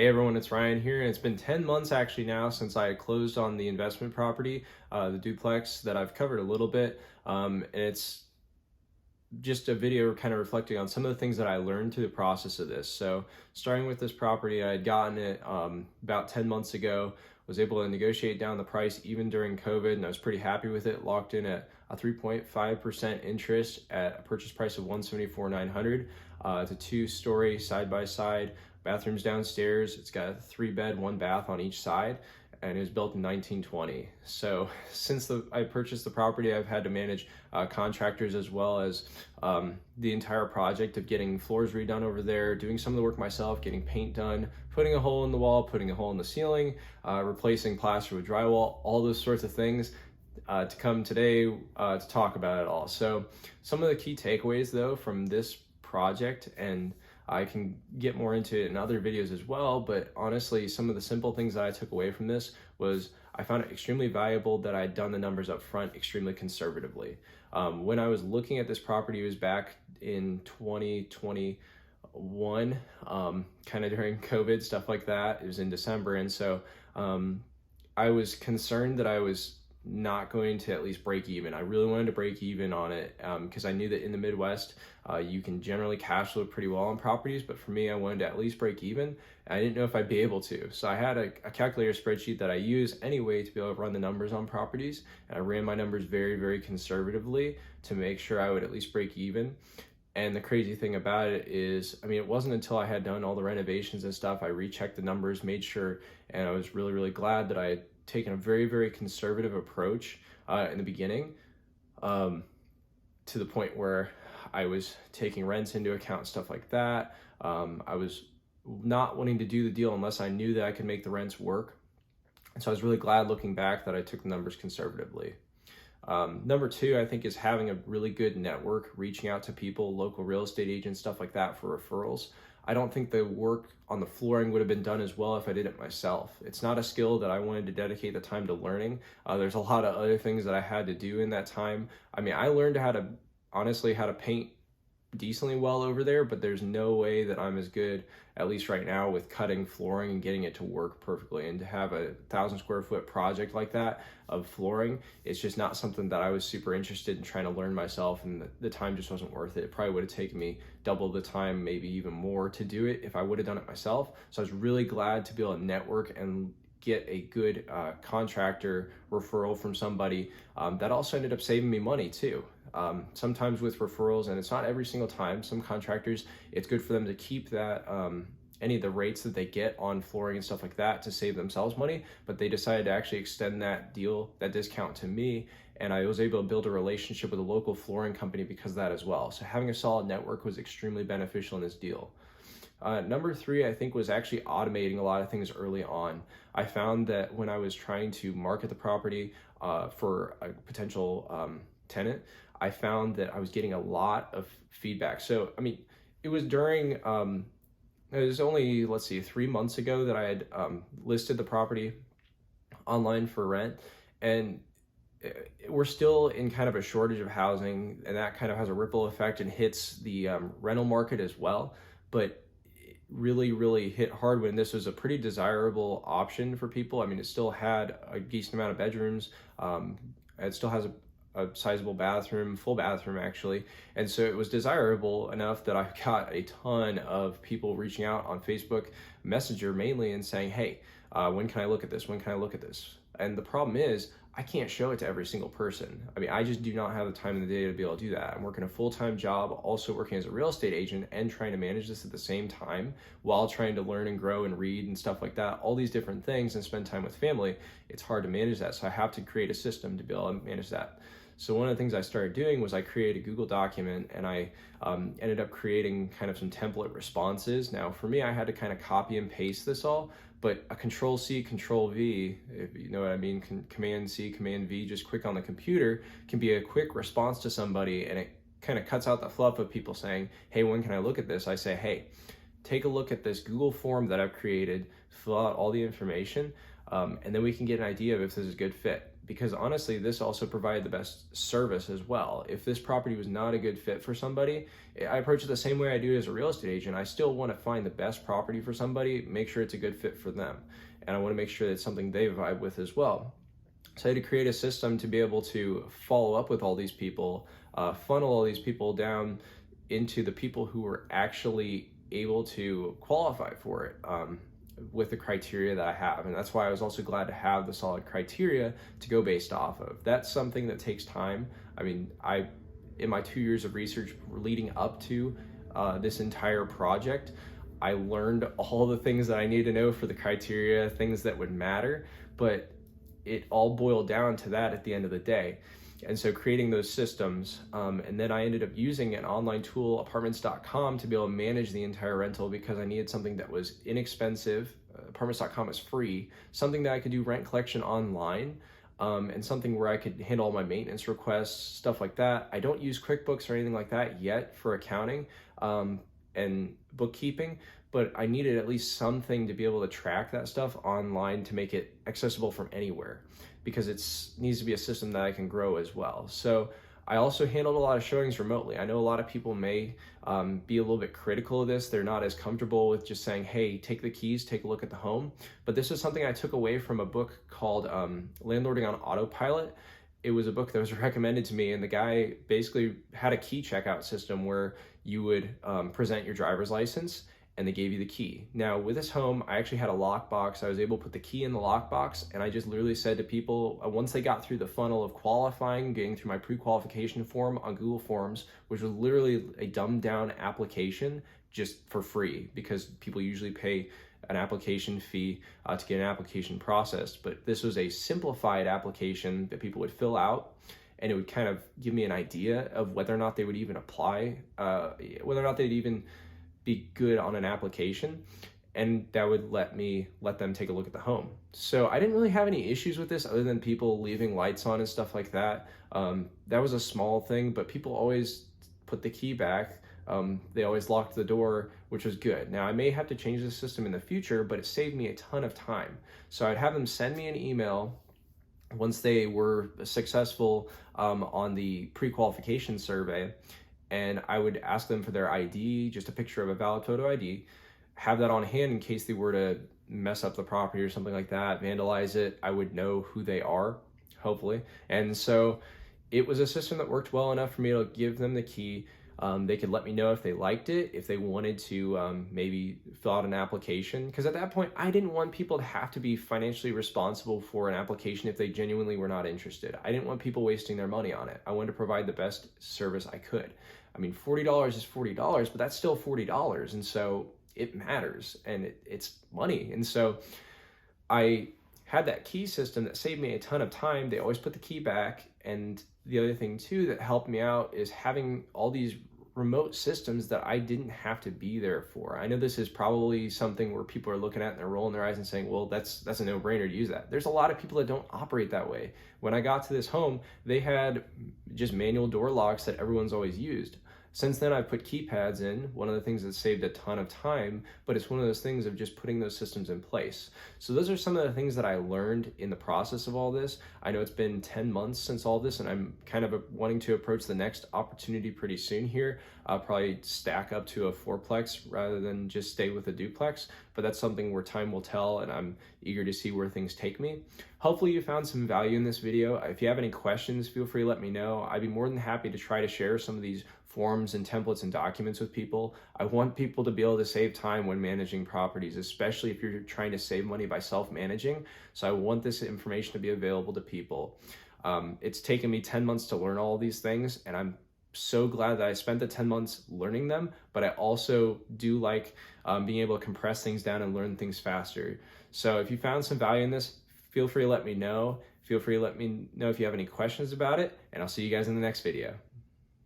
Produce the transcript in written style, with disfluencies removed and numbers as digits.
Hey everyone, it's Ryan here, and it's been 10 months actually now since I closed on the investment property, the duplex that I've covered a little bit. And it's just a video kind of reflecting on some of the things that I learned through the process of this. So starting with this property, I had gotten it about 10 months ago, was able to negotiate down the price even during COVID, and I was pretty happy with it, locked in at a 3.5% interest at a purchase price of $174,900. It's a 2-story side-by-side, bathrooms downstairs. It's got a 3-bed, 1-bath on each side, and it was built in 1920. So since I purchased the property, I've had to manage contractors as well as the entire project of getting floors redone over there, doing some of the work myself, getting paint done, putting a hole in the wall, putting a hole in the ceiling, replacing plaster with drywall, all those sorts of things. To come today to talk about it all. So some of the key takeaways though from this project, and I can get more into it in other videos as well, but honestly, some of the simple things that I took away from this was I found it extremely valuable that I'd done the numbers up front extremely conservatively. When I was looking at this property, it was back in 2021, kind of during COVID, stuff like that. It was in December, and so I was concerned that I was not going to at least break even. I really wanted to break even on it because I knew that in the Midwest, you can generally cash flow pretty well on properties, but for me, I wanted to at least break even. I didn't know if I'd be able to. So I had a calculator spreadsheet that I use anyway to be able to run the numbers on properties. And I ran my numbers very, very conservatively to make sure I would at least break even. And the crazy thing about it is, I mean, it wasn't until I had done all the renovations and stuff, I rechecked the numbers, made sure, and I was really, really glad that I had taken a very, very conservative approach in the beginning, to the point where I was taking rents into account, stuff like that. I was not wanting to do the deal unless I knew that I could make the rents work. And so I was really glad looking back that I took the numbers conservatively. Number 2, I think, is having a really good network, reaching out to people, local real estate agents, stuff like that for referrals. I don't think the work on the flooring would have been done as well if I did it myself. It's not a skill that I wanted to dedicate the time to learning. There's a lot of other things that I had to do in that time. I mean, I learned how to paint decently well over there, but there's no way that I'm as good, at least right now, with cutting flooring and getting it to work perfectly. And to have a 1,000-square-foot project like that of flooring, it's just not something that I was super interested in trying to learn myself, and the time just wasn't worth it. It probably would have taken me double the time, maybe even more, to do it if I would have done it myself. So I was really glad to be able to network and get a good contractor referral from somebody that also ended up saving me money too. Sometimes with referrals, and it's not every single time, some contractors, it's good for them to keep that any of the rates that they get on flooring and stuff like that to save themselves money, but they decided to actually extend that discount to me, and I was able to build a relationship with a local flooring company because of that as well. So having a solid network was extremely beneficial in this deal. Number 3, I think, was actually automating a lot of things early on. I found that when I was trying to market the property for a potential tenant, I found that I was getting a lot of feedback. So, I mean, it was during, it was only, 3 months ago that I had listed the property online for rent, and we're still in kind of a shortage of housing, and that kind of has a ripple effect and hits the rental market as well. But really, really hit hard when this was a pretty desirable option for people. I mean, it still had a decent amount of bedrooms. It still has a sizable bathroom, full bathroom actually. And so it was desirable enough that I got a ton of people reaching out on Facebook Messenger mainly and saying, hey, when can I look at this? When can I look at this? And the problem is, I can't show it to every single person. I mean, I just do not have the time in the day to be able to do that. I'm working a full-time job, also working as a real estate agent, and trying to manage this at the same time while trying to learn and grow and read and stuff like that, all these different things, and spend time with family. It's hard to manage that, so I have to create a system to be able to manage that. So one of the things I started doing was I created a Google document, and I ended up creating kind of some template responses. Now, for me, I had to kind of copy and paste this all, but a Control-C, Control-V, if you know what I mean, Command-C, Command-V, just quick on the computer, can be a quick response to somebody, and it kind of cuts out the fluff of people saying, hey, when can I look at this? I say, hey, take a look at this Google form that I've created, fill out all the information, and then we can get an idea of if this is a good fit. because honestly, this also provided the best service as well. If this property was not a good fit for somebody, I approach it the same way I do as a real estate agent. I still want to find the best property for somebody, make sure it's a good fit for them. And I want to make sure that it's something they vibe with as well. So I had to create a system to be able to follow up with all these people, funnel all these people down into the people who were actually able to qualify for it. With the criteria that I have. And that's why I was also glad to have the solid criteria to go based off of. That's something that takes time. I mean, in my 2 years of research leading up to this entire project, I learned all the things that I need to know for the criteria, things that would matter, but it all boiled down to that at the end of the day. And so creating those systems, and then I ended up using an online tool, apartments.com, to be able to manage the entire rental because I needed something that was inexpensive. Apartments.com is free, something that I could do rent collection online, and something where I could handle all my maintenance requests, stuff like that. I don't use QuickBooks or anything like that yet for accounting and bookkeeping, but I needed at least something to be able to track that stuff online to make it accessible from anywhere, because it needs to be a system that I can grow as well. So I also handled a lot of showings remotely. I know a lot of people may be a little bit critical of this. They're not as comfortable with just saying, hey, take the keys, take a look at the home. But this is something I took away from a book called Landlording on Autopilot. It was a book that was recommended to me, and the guy basically had a key checkout system where you would present your driver's license and they gave you the key. Now with this home, I actually had a lockbox. I was able to put the key in the lockbox, and I just literally said to people, once they got through the funnel of qualifying, getting through my pre-qualification form on Google Forms, which was literally a dumbed down application just for free, because people usually pay an application fee to get an application processed. But this was a simplified application that people would fill out, and it would kind of give me an idea of whether or not they would even apply, whether or not they'd even be good on an application, and that would let them take a look at the home. So I didn't really have any issues with this other than people leaving lights on and stuff like that. That was a small thing, but people always put the key back. They always locked the door, which was good. Now I may have to change the system in the future, but it saved me a ton of time. So I'd have them send me an email once they were successful on the pre-qualification survey, and I would ask them for their ID, just a picture of a valid photo ID, have that on hand in case they were to mess up the property or something like that, vandalize it. I would know who they are, hopefully. And so it was a system that worked well enough for me to give them the key. They could let me know if they liked it, if they wanted to maybe fill out an application. Because at that point, I didn't want people to have to be financially responsible for an application if they genuinely were not interested. I didn't want people wasting their money on it. I wanted to provide the best service I could. I mean, $40 is $40, but that's still $40. And so it matters, and it's money. And so I had that key system that saved me a ton of time. They always put the key back. And the other thing too that helped me out is having all these remote systems that I didn't have to be there for. I know this is probably something where people are looking at and they're rolling their eyes and saying, well, that's a no-brainer to use that. There's a lot of people that don't operate that way. When I got to this home, they had just manual door locks that everyone's always used. Since then, I've put keypads in, one of the things that saved a ton of time, but it's one of those things of just putting those systems in place. So those are some of the things that I learned in the process of all this. I know it's been 10 months since all this, and I'm kind of wanting to approach the next opportunity pretty soon here. I'll probably stack up to a fourplex rather than just stay with a duplex, but that's something where time will tell, and I'm eager to see where things take me. Hopefully you found some value in this video. If you have any questions, feel free to let me know. I'd be more than happy to try to share some of these forms and templates and documents with people. I want people to be able to save time when managing properties, especially if you're trying to save money by self-managing. So I want this information to be available to people. It's taken me 10 months to learn all these things, and I'm so glad that I spent the 10 months learning them, but I also do like being able to compress things down and learn things faster. So if you found some value in this, feel free to let me know. Feel free to let me know if you have any questions about it, and I'll see you guys in the next video.